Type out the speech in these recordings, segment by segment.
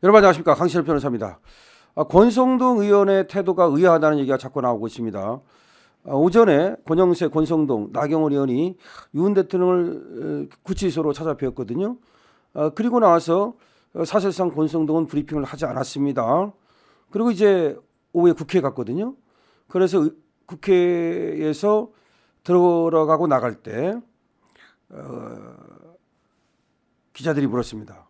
여러분 안녕하십니까, 강신일 변호사입니다. 권성동 의원의 태도가 의아하다는 얘기가 자꾸 나오고 있습니다. 오전에 권영세, 권성동, 나경원 의원이 윤 대통령을 구치소로 찾아뵈었거든요. 그리고 나와서 사실상 권성동은 브리핑을 하지 않았습니다. 그리고 이제 오후에 국회에 갔거든요. 그래서 국회에서 들어가고 나갈 때 기자들이 물었습니다.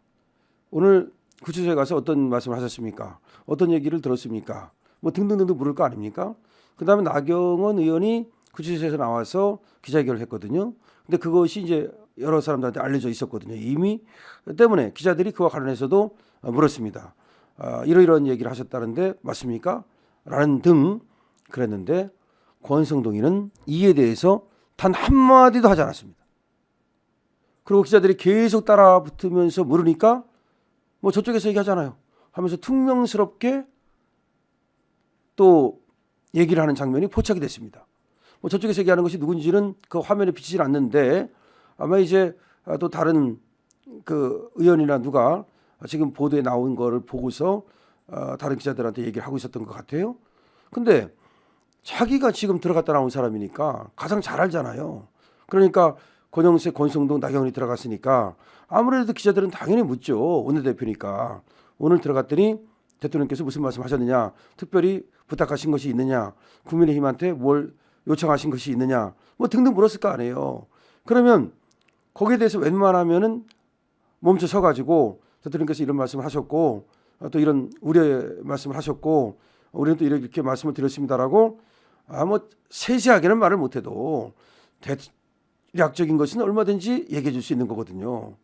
오늘 구치소에 가서 어떤 말씀을 하셨습니까? 어떤 얘기를 들었습니까? 뭐 등등등등 물을 거 아닙니까? 그 다음에 나경원 의원이 구치소에서 나와서 기자회견을 했거든요. 근데 그것이 이제 여러 사람들한테 알려져 있었거든요. 이미 때문에 기자들이 그와 관련해서도 물었습니다. 이러이러한 얘기를 하셨다는데 맞습니까? 라는 등 그랬는데 권성동이는 이에 대해서 단 한마디도 하지 않았습니다. 그리고 기자들이 계속 따라붙으면서 물으니까 뭐 저쪽에서 얘기하잖아요 하면서 퉁명스럽게 또 얘기를 하는 장면이 포착이 됐습니다. 뭐 저쪽에서 얘기하는 것이 누군지는 그 화면에 비치질 않는데 아마 이제 또 다른 그 의원이나 누가 지금 보도에 나온 거를 보고서 다른 기자들한테 얘기를 하고 있었던 것 같아요. 근데 자기가 지금 들어갔다 나온 사람이니까 가장 잘 알잖아요. 그러니까 권영세, 권성동, 나경원이 들어갔으니까 아무래도 기자들은 당연히 묻죠. 원내대표니까. 오늘 들어갔더니 대통령께서 무슨 말씀하셨느냐, 특별히 부탁하신 것이 있느냐, 국민의힘한테 뭘 요청하신 것이 있느냐, 뭐 등등 물었을 거 아니에요. 그러면 거기에 대해서 웬만하면은 멈춰 서가지고 대통령께서 이런 말씀을 하셨고 또 이런 우려의 말씀을 하셨고 우리는 또 이렇게 말씀을 드렸습니다라고 뭐 세세하게는 말을 못해도 대략적인 것은 얼마든지 얘기해 줄 수 있는 거거든요.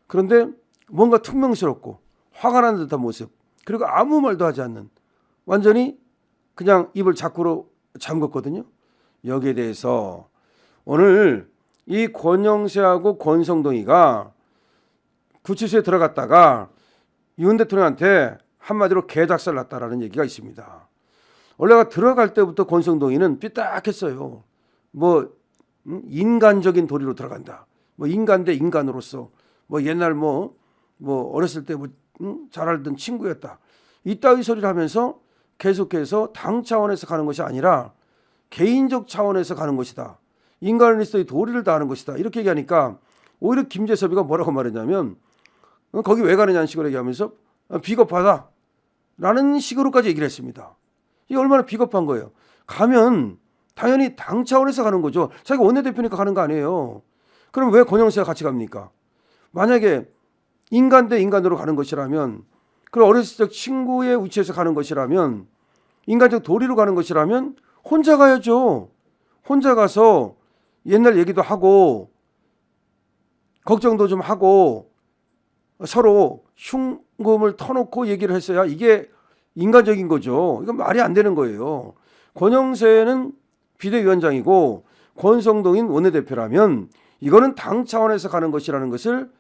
그런데 뭔가 퉁명스럽고 화가 나는 듯한 모습, 그리고 아무 말도 하지 않는, 완전히 그냥 입을 자꾸로 잠궜거든요. 여기에 대해서 오늘 이 권영세하고 권성동이가 구치소에 들어갔다가 윤 대통령한테 한마디로 개작살 났다라는 얘기가 있습니다. 원래가 들어갈 때부터 권성동이는 삐딱했어요. 뭐 인간적인 도리로 들어간다. 뭐 인간 대 인간으로서 뭐 옛날 뭐 어렸을 때 뭐 잘 알던 친구였다. 이따위 소리를 하면서 계속해서 당 차원에서 가는 것이 아니라 개인적 차원에서 가는 것이다. 인간으로서의 도리를 다하는 것이다. 이렇게 얘기하니까 오히려 김재섭이가 뭐라고 말했냐면 거기 왜 가느냐는 식으로 얘기하면서 비겁하다 라는 식으로까지 얘기를 했습니다. 이게 얼마나 비겁한 거예요. 가면 당연히 당 차원에서 가는 거죠. 자기가 원내대표니까 가는 거 아니에요. 그럼 왜 권영세가 같이 갑니까? 만약에 인간 대 인간으로 가는 것이라면, 그리고 어렸을 적 친구의 위치에서 가는 것이라면, 인간적 도리로 가는 것이라면 혼자 가야죠. 혼자 가서 옛날 얘기도 하고 걱정도 좀 하고 서로 흉금을 터놓고 얘기를 했어야 이게 인간적인 거죠. 이건 말이 안 되는 거예요. 권영세는 비대위원장이고 권성동인 원내대표라면 이거는 당 차원에서 가는 것이라는 것을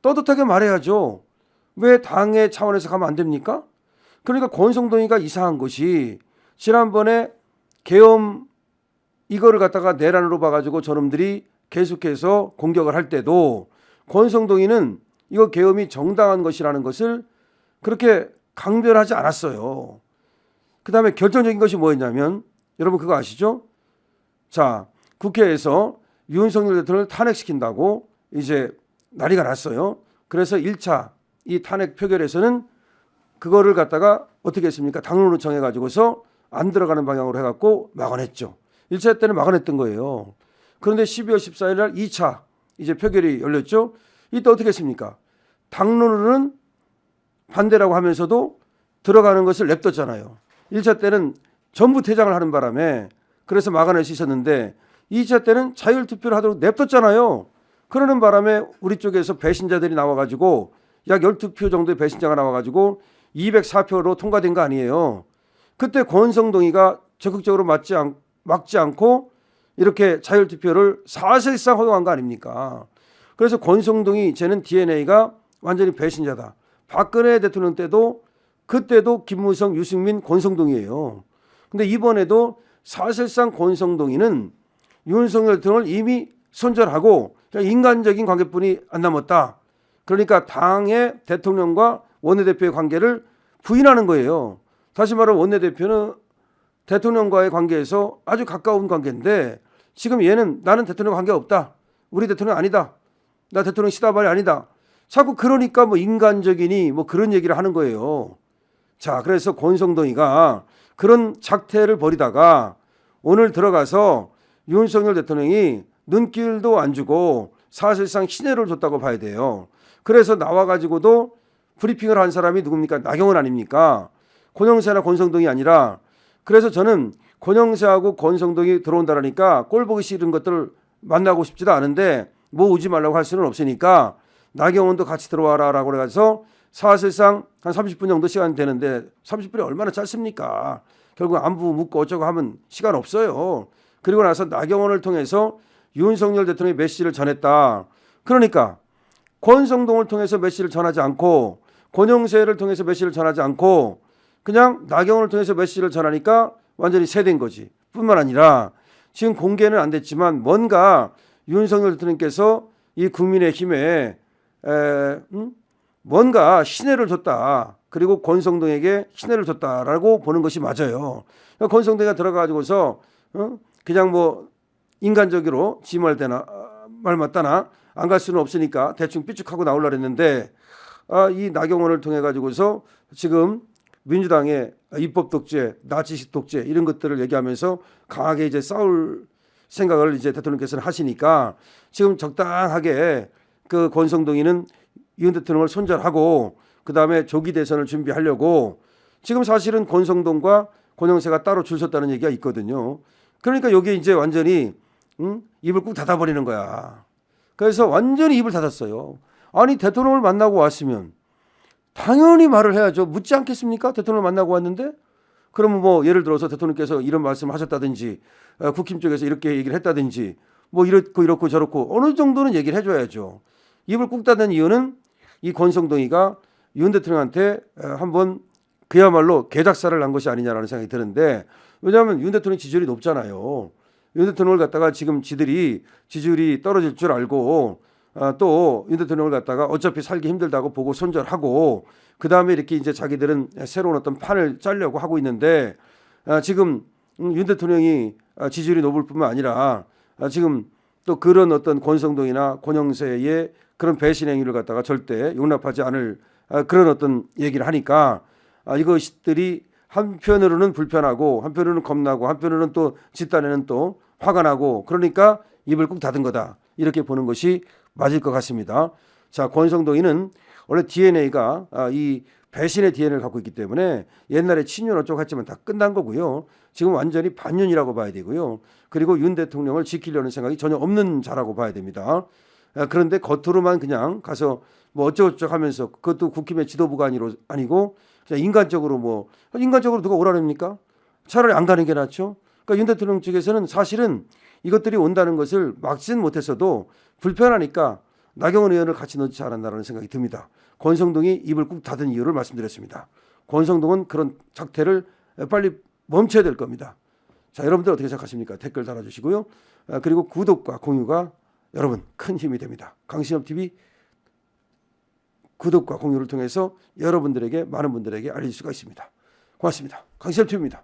떳떳하게 말해야죠. 왜 당의 차원에서 가면 안 됩니까? 그러니까 권성동이가 이상한 것이 지난번에 계엄 이거를 갖다가 내란으로 봐가지고 저놈들이 계속해서 공격을 할 때도 권성동이는 이거 계엄이 정당한 것이라는 것을 그렇게 강변하지 않았어요. 그 다음에 결정적인 것이 뭐였냐면, 여러분 그거 아시죠? 자, 국회에서 윤석열 대통령을 탄핵시킨다고 이제 난리가 났어요. 그래서 1차 이 탄핵 표결에서는 그거를 갖다가 어떻게 했습니까? 당론으로 정해가지고서 안 들어가는 방향으로 해갖고 막아냈죠. 1차 때는 막아냈던 거예요. 그런데 12월 14일 날 2차 이제 표결이 열렸죠. 이때 어떻게 했습니까? 당론으로는 반대라고 하면서도 들어가는 것을 냅뒀잖아요. 1차 때는 전부 퇴장을 하는 바람에 그래서 막아낼 수 있었는데 2차 때는 자율투표를 하도록 냅뒀잖아요. 그러는 바람에 우리 쪽에서 배신자들이 나와가지고 약 12표 정도의 배신자가 나와가지고 204표로 통과된 거 아니에요. 그때 권성동이가 적극적으로 막지 않고 이렇게 자율투표를 사실상 허용한 거 아닙니까? 그래서 권성동이 쟤는 DNA가 완전히 배신자다. 박근혜 대통령 때도 그때도 김무성, 유승민, 권성동이에요. 근데 이번에도 사실상 권성동이는 윤석열 대통령을 이미 손절하고 인간적인 관계뿐이 안 남았다. 그러니까 당의 대통령과 원내대표의 관계를 부인하는 거예요. 다시 말하면 원내대표는 대통령과의 관계에서 아주 가까운 관계인데 지금 얘는 나는 대통령 관계 없다. 우리 대통령 아니다. 나 대통령 시다발이 아니다. 자꾸 그러니까 뭐 인간적이니 뭐 그런 얘기를 하는 거예요. 자, 그래서 권성동이가 그런 작태를 벌이다가 오늘 들어가서 윤석열 대통령이 눈길도 안 주고 사실상 신뢰를 줬다고 봐야 돼요. 그래서 나와가지고도 브리핑을 한 사람이 누굽니까? 나경원 아닙니까? 권영세나 권성동이 아니라 그래서 저는 권영세하고 권성동이 들어온다라니까 꼴 보기 싫은 것들을 만나고 싶지도 않은데 뭐 오지 말라고 할 수는 없으니까 나경원도 같이 들어와라라고 그래서 사실상 한 30분 정도 시간 되는데 30분이 얼마나 짧습니까? 결국 안부 묻고 어쩌고 하면 시간 없어요. 그리고 나서 나경원을 통해서 윤석열 대통령이 메시지를 전했다. 그러니까 권성동을 통해서 메시지를 전하지 않고 권영세를 통해서 메시지를 전하지 않고 그냥 나경원을 통해서 메시지를 전하니까 완전히 세된 거지. 뿐만 아니라 지금 공개는 안 됐지만 뭔가 윤석열 대통령께서 이 국민의힘에 뭔가 신뢰를 줬다. 그리고 권성동에게 신뢰를 줬다라고 보는 것이 맞아요. 권성동이가 들어가지고서 그냥 뭐 인간적으로 지 말 맞다나 안 갈 수는 없으니까 대충 삐죽하고 나오려고 했는데 이 나경원을 통해 가지고서 지금 민주당의 입법 독재, 나치식 독재 이런 것들을 얘기하면서 강하게 이제 싸울 생각을 이제 대통령께서는 하시니까 지금 적당하게 그 권성동이는 윤 대통령을 손절하고 그 다음에 조기 대선을 준비하려고 지금 사실은 권성동과 권영세가 따로 줄 섰다는 얘기가 있거든요. 그러니까 여기 이제 완전히 입을 꾹 닫아버리는 거야. 그래서 완전히 입을 닫았어요. 아니 대통령을 만나고 왔으면 당연히 말을 해야죠. 묻지 않겠습니까? 대통령을 만나고 왔는데 그러면 뭐 예를 들어서 대통령께서 이런 말씀을 하셨다든지 국힘 쪽에서 이렇게 얘기를 했다든지 뭐 이렇고 저렇고 어느 정도는 얘기를 해줘야죠. 입을 꾹 닫는 이유는 이 권성동이가 윤 대통령한테 한번 그야말로 개작사를 난 것이 아니냐라는 생각이 드는데 왜냐하면 윤 대통령 지지율이 높잖아요. 윤 대통령을 갖다가 지금 지들이 지지율이 떨어질 줄 알고 또 윤 대통령을 갖다가 어차피 살기 힘들다고 보고 손절하고 그 다음에 이렇게 이제 자기들은 새로운 어떤 판을 짜려고 하고 있는데 지금 윤 대통령이 지지율이 높을 뿐만 아니라 지금 또 그런 어떤 권성동이나 권영세의 그런 배신 행위를 갖다가 절대 용납하지 않을 그런 어떤 얘기를 하니까 이것들이 한편으로는 불편하고 한편으로는 겁나고 한편으로는 또 집단에는 또 화가 나고 그러니까 입을 꾹 닫은 거다. 이렇게 보는 것이 맞을 것 같습니다. 자, 권성동이는 원래 DNA가 이 배신의 DNA를 갖고 있기 때문에 옛날에 친윤 어쩌고 했지만 다 끝난 거고요. 지금 완전히 반윤이라고 봐야 되고요. 그리고 윤 대통령을 지키려는 생각이 전혀 없는 자라고 봐야 됩니다. 그런데 겉으로만 그냥 가서 뭐 어쩌고저쩌고 하면서 그것도 국힘의 지도부가 아니고 그냥 인간적으로 누가 오라랍니까? 차라리 안 가는 게 낫죠. 그러니까 윤 대통령 측에서는 사실은 이것들이 온다는 것을 막지는 못했어도 불편하니까 나경원 의원을 같이 넣지 않았나라는 생각이 듭니다. 권성동이 입을 꾹 닫은 이유를 말씀드렸습니다. 권성동은 그런 작태를 빨리 멈춰야 될 겁니다. 자, 여러분들 어떻게 생각하십니까? 댓글 달아주시고요. 그리고 구독과 공유가 여러분 큰 힘이 됩니다. 강신엽TV 구독과 공유를 통해서 여러분들에게 많은 분들에게 알릴 수가 있습니다. 고맙습니다. 강신엽TV입니다.